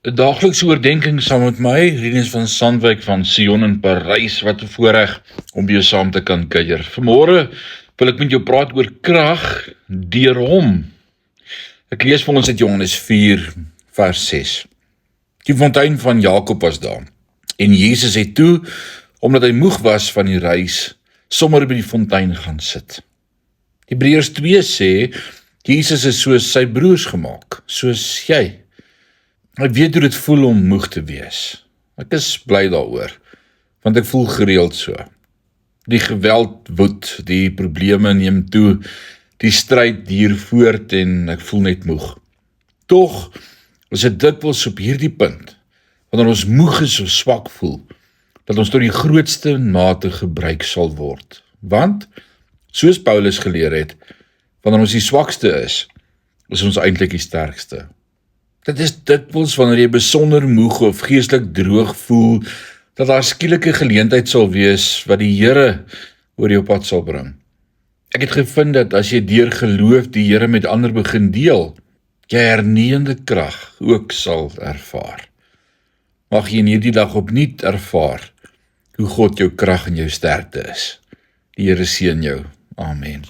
'n daaglikse oordenking saam met my, Rinus van Sandwyk van Sion in Parys, wat 'n voorreg om jou saam te kan kuier. Vanmôre wil ek met jou praat oor krag deur hom. Ek lees vir ons uit Johannes 4 vers 6. Die fontein van Jakob was daar, en Jesus het toe, omdat hy moeg was van die reis, sommer by die fontein gaan sit. Hebreërs 2 sê, Jesus is soos sy broers gemaak, soos jy. Ek weet hoe dit voel om moeg te wees. Ek is bly daaroor, want ek voel gereeld so. Die geweld woed, die probleme neem toe, die stryd duur voort en ek voel net moeg. Tog is dit dikwels op hierdie punt, wanneer ons moeg is of swak voel, dat ons tot die grootste mate gebruik sal word. Want, soos Paulus geleer het, wanneer ons die swakste is ons eintlik die sterkste. Dit is dikwels wanneer jy besonder moeg of geestelik droog voel, dat daar skielike geleentheid sal wees wat die Here oor jou pad sal bring. Ek het gevind dat as jy deur geloof die Here met ander begin deel, jy hernieuwende krag ook sal ervaar. Mag jy in hierdie dag opnuut ervaar hoe God jou krag en jou sterkte is. Die Here seën jou. Amen.